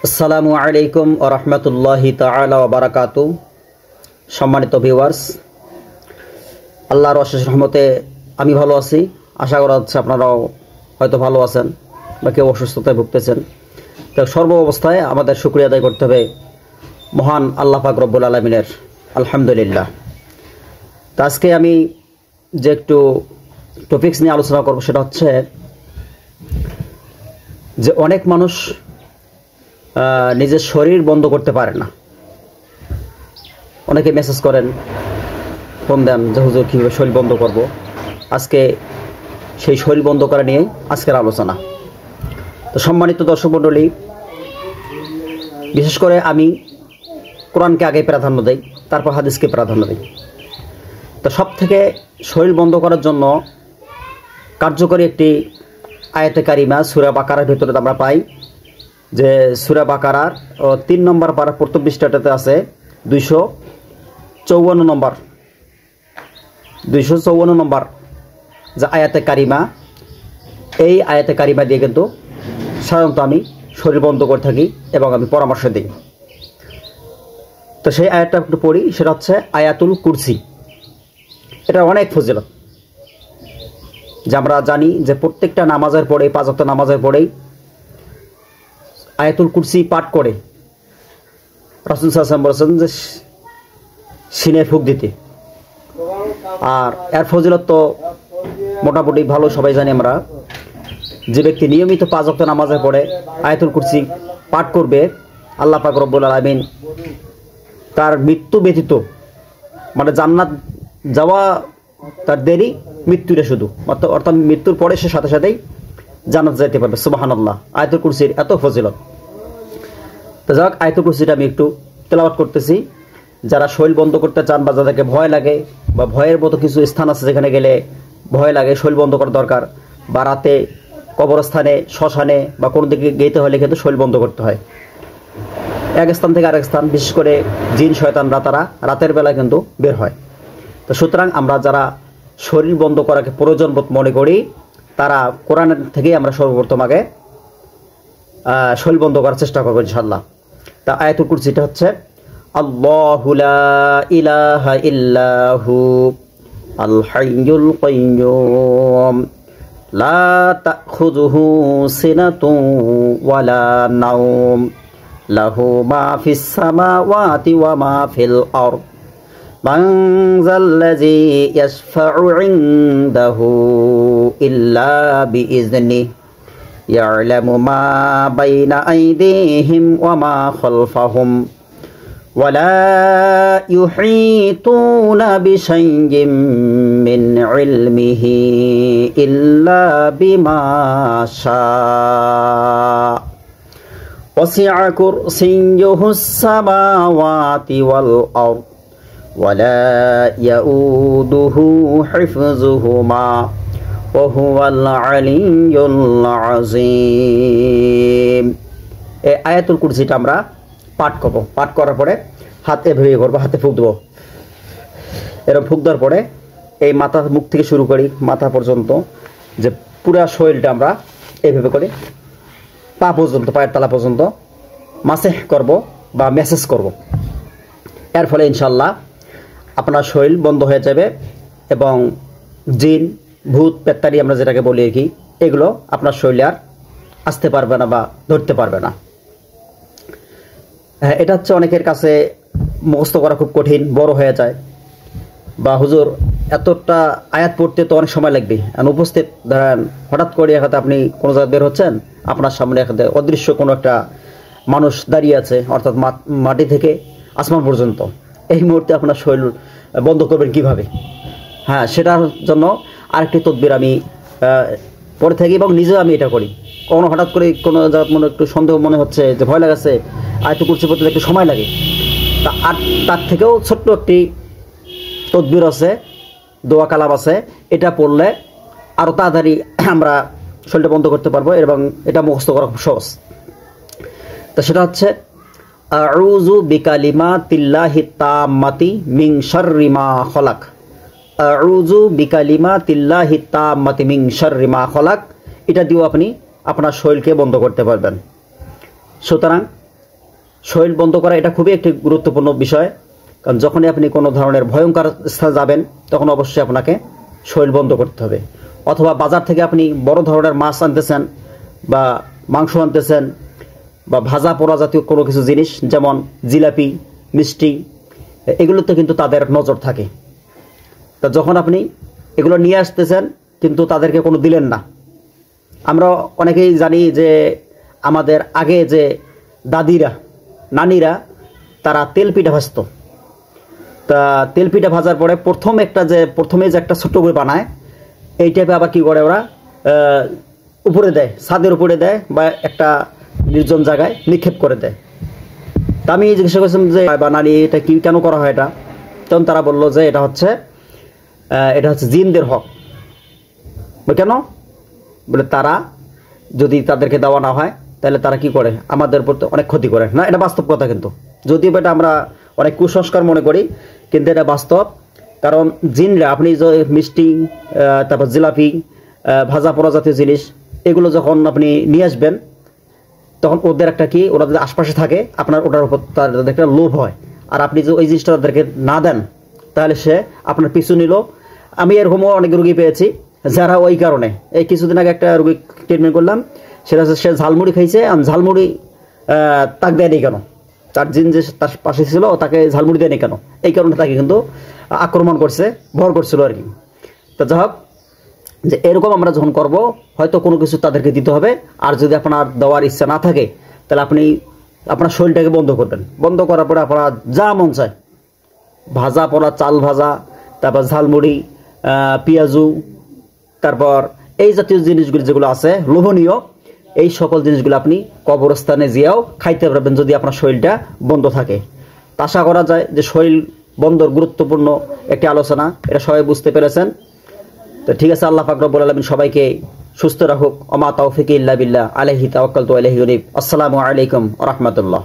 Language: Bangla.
আসসালামু আলাইকুম ওয়া রাহমাতুল্লাহি তাআলা ওয়া বারাকাতু। সম্মানিত ভিউয়ার্স, আল্লাহর অশেষ রহমতে আমি ভালো আছি। আশা করা হচ্ছে আপনারাও হয়তো ভালো আছেন বা কেউ অসুস্থতায় ভুগতেছেন। তো সর্ব অবস্থায় আমাদের শুকরিয়া আদায় করতে হবে মহান আল্লাহ পাক রব্বুল আলামিনের। আলহামদুলিল্লাহ। তো আজকে আমি যে একটু টপিকস নিয়ে আলোচনা করব সেটা হচ্ছে যে অনেক মানুষ নিজের শরীর বন্ধ করতে পারে না। অনেকে মেসেজ করেন, ফোন দেন যে হুজুর কীভাবে শরীর বন্ধ করব। আজকে সেই শরীর বন্ধ করা নিয়ে আজকের আলোচনা। তো সম্মানিত দর্শক মণ্ডলী, বিশেষ করে আমি কোরআনকে আগে প্রাধান্য দেই, তারপর হাদিসকে প্রাধান্য দিই। তো সব থেকে শরীর বন্ধ করার জন্য কার্যকরী একটি আয়াতে কারিমা সূরা বাকারার ভিতরে আমরা পাই, যে সূরা বাকারার 3 নম্বর পারা প্রথম পৃষ্ঠাটাতে আছে 254 নম্বর যে আয়াতে কারিমা। এই আয়াতে কারিমা দিয়ে কিন্তু সাধারণত আমি শরীর বন্ধ করে থাকি এবং আমি পরামর্শ দিই। তো সেই আয়াতটা একটু পড়ি, সেটা হচ্ছে আয়াতুল কুরসি। এটা অনেক ফজিলত, যে আমরা জানি যে প্রত্যেকটা নামাজের পরে, 5 ওয়াক্ত নামাজের পরেই আয়াতুল কুরসি পাঠ করে রাসূল সাল্লাল্লাহু আলাইহি ওয়াসাল্লাম বলেছেন যে সিনে ফুঁক দিতে। আর এর ফজিলত তো মোটামুটি ভালো সবাই জানি আমরা। যে ব্যক্তি নিয়মিত 5 ওয়াক্ত নামাজের পরে আয়াতুল কুরসি পাঠ করবে, আল্লাহ পাক রব্বুল আলামিন তার মৃত্যু ব্যতীত, মানে জান্নাত যাওয়া তার দেরি, মৃত্যুটা শুধু, অর্থাৎ মৃত্যুর পরে সে সাথে সাথেই জান্নাত যাইতে পারবে। সুবহানাল্লাহ। আয়াতুল কুরসির এত ফজিলত। তো যাক, আয়াতুল কুরসিটা আমি একটু তেলাওয়াত করতেছি। যারা শরীর বন্ধ করতে চান বা যাদেরকে ভয় লাগে বা ভয়ের মতো কিছু স্থান আছে যেখানে গেলে ভয় লাগে, শরীর বন্ধ করা দরকার, বা রাতে কবরস্থানে, শ্মশানে বা কোনো দিকে যেতে হলে কিন্তু শরীর বন্ধ করতে হয়। এক স্থান থেকে আরেক স্থান, বিশেষ করে জিন শয়তানরা তারা রাতের বেলা কিন্তু বের হয়। তো সুতরাং আমরা যারা শরীর বন্ধ করাকে প্রয়োজন বোধ মনে করি, তারা কোরআন থেকেই আমরা সর্বপ্রথম আগে শরীর বন্ধ করার চেষ্টা করবো ইনশাআল্লাহ। তা আয়াতুল কুরসিটা হচ্ছে আল্লাহু লা ইলাহা ইল্লাহু আল হাইয়ুল কাইয়্যুম লা তাখুযুহু সিনাতুন ওয়ালা নাওম লাহু মা ফিস সামাওয়াতি ওয়া মা ফিল আরদ মান যাল্লাযী ইয়াশফা'ু 'ইনদাহু ইল্লা বিইযনিহি ইয়া'লামু মা বাইনা আইদিহিম ওয়া মা খালফাহুম ওয়া লা ইউহীতুনা বিশাইইন মিন ইলমিহি ইল্লা বিমা শা'a ওয়াসি'a কুরসিয়্যুহুস সামাওয়াতি ওয়াল আরদ ওয়া লা ইয়াউদুহু হিফযুহুমা ওয়া হুয়াল আলিয়্যুল আযীম। এই আয়াতুল কুরসিটা আমরা পাঠ করব। পাঠ করার পরে হাত এভাবে করবো, হাতে ফুঁক দেবো। এরকম ফুঁক দেওয়ার পরে এই মাথা, মুখ থেকে শুরু করি মাথা পর্যন্ত, যে পুরা শরীরটা আমরা এইভাবে করে পা পর্যন্ত, পায়ের তলা পর্যন্ত মাসেহ করব বা মেসেজ করব। এর ফলে ইনশাল্লাহ আপনার শরীর বন্ধ হয়ে যাবে এবং জিন, ভূত, পেত্তারি আমরা যেটাকে বলি আর কি, এগুলো আপনার শরীরে আর আসতে পারবে না বা ধরতে পারবে না। হ্যাঁ, এটা হচ্ছে অনেকের কাছে মুখস্থ করা খুব কঠিন, বড় হয়ে যায়, বা হুজুর এতটা আয়াত পড়তে তো অনেক সময় লাগবে। উপস্থিত ধরেন হঠাৎ করে এখানে আপনি কোনো জায়গায় বের হচ্ছেন, আপনার সামনে এখানে অদৃশ্য কোনো একটা মানুষ দাঁড়িয়ে আছে, অর্থাৎ মাটি থেকে আসমান পর্যন্ত। এই মুহূর্তে আপনার শরীর বন্ধ করবেন কিভাবে? হ্যাঁ, সেটার জন্য আরেকটি তদবির আমি পরে থাকি এবং নিজেও আমি এটা করি। কখনো হঠাৎ করে কোনো জায়গায় মনে একটু সন্দেহ মনে হচ্ছে, যে ভয় লাগাচ্ছে, আয়াতুল কুরসি পড়তে একটু সময় লাগে, তার থেকেও ছোট্ট একটি তদবির আছে, দোয়া কালাম আছে। এটা পড়লে আরও তাড়াতাড়ি আমরা শরীরটা বন্ধ করতে পারবো এবং এটা মুখস্থ করা খুব সহজ। তো সেটা হচ্ছে আউযু বিকালিমাতিল্লাহি তাম্মাতি মিন শাররি মা খলাক। আউযু বিকালিমাতিল্লাহি তাম্মাতি মিন শাররি মা খলাক। এটা দিয়েও আপনি আপনার শরীরকে বন্ধ করতে পারবেন। সুতরাং শরীর বন্ধ করা এটা খুবই একটি গুরুত্বপূর্ণ বিষয়। কারণ যখনই আপনি কোনো ধরনের ভয়ঙ্কর স্থানে যাবেন তখন অবশ্যই আপনাকে শরীর বন্ধ করতে হবে। অথবা বাজার থেকে আপনি বড় ধরনের মাছ আনতেছেন বা মাংস আনতেছেন বা ভাজা পোড়া জাতীয় কোনো কিছু জিনিস যেমন জিলাপি, মিষ্টি, এগুলোতে কিন্তু তাদের নজর থাকে। তা যখন আপনি এগুলো নিয়ে আসতেছেন কিন্তু তাদেরকে কোনো দিলেন না। আমরা অনেকেই জানি যে আমাদের আগে যে দাদিরা, নানিরা তারা তেল পিঠা ভাজত। তা তেল পিঠা ভাজার পরে প্রথমে যে একটা ছোট্ট করে বানায়, এই টাইপে আবার কী করে ওরা উপরে দেয়, ছাদের উপরে দেয় বা একটা নির্জন জায়গায় নিক্ষেপ করে দেয়। তা আমি জিজ্ঞাসা করছিলাম যে বা নানি এটা কি কেন করা হয় এটা? তখন তারা বললো যে এটা হচ্ছে জিনদের হক। কেন? বলে তারা যদি তাদেরকে দেওয়া না হয় তাহলে তারা কি করে, আমাদের প্রতি অনেক ক্ষতি করে। না, এটা বাস্তব কথা, কিন্তু যদিও এটা আমরা অনেক কুসংস্কার মনে করি, কিন্তু এটা বাস্তব। কারণ জিনরা, আপনি যে মিষ্টি, তারপর জিলাপি, ভাজা পোড়া জাতীয় জিনিস, এগুলো যখন আপনি নিয়ে আসবেন তখন ওদের একটা কি, ওরা যদি আশপাশে থাকে আপনার ওটার উপর তাদের একটা লোভ হয়। আর আপনি যে ওই জিনিসটা তাদেরকে না দেন তাহলে সে আপনার পিছু নিল। আমি এরকমও অনেক রুগী পেয়েছি যারা ওই কারণে, এই কিছুদিন আগে একটা রুগী ট্রিটমেন্ট করলাম, সেটা হচ্ছে সে ঝালমুড়ি খাইছে, ঝালমুড়ি তাক দেয়নি কেন, তার জিন যে তার পাশে ছিল তাকে ঝালমুড়ি দেয়নি কেন, এই কারণে তাকে কিন্তু আক্রমণ করছে, ভর করছিল আর কি। তো যাই হোক, যে এরকম আমরা যখন করব হয়তো কোনো কিছু তাদেরকে দিতে হবে। আর যদি আপনার দেওয়ার ইচ্ছা না থাকে তাহলে আপনি আপনার শরীরটাকে বন্ধ করবেন। বন্ধ করার পরে আপনার যা মন চায়, ভাজা পোড়া, চাল ভাজা, তারপর ঝালমুড়ি, পেঁয়াজু, তারপর এই জাতীয় জিনিসগুলো যেগুলো আছে লোভনীয়, এই সকল জিনিসগুলো আপনি কবরস্থানে যেয়েও খাইতে পারবেন যদি আপনার শরীরটা বন্ধ থাকে। তা আশা করা যায় যে শরীর বন্ধর গুরুত্বপূর্ণ একটি আলোচনা, এটা সবাই বুঝতে পেরেছেন। তো ঠিক আছে, আল্লাহ পাক রব্বুল আলামিন সবাইকে সুস্থ রাখুক। ওমা তাওফিক ইল্লা বিল্লাহ, আলাইহি তাওয়াক্কালতু ওয়া ইলাইহি উনীব। আসসালামু আলাইকুম ওয়া রাহমাতুল্লাহ।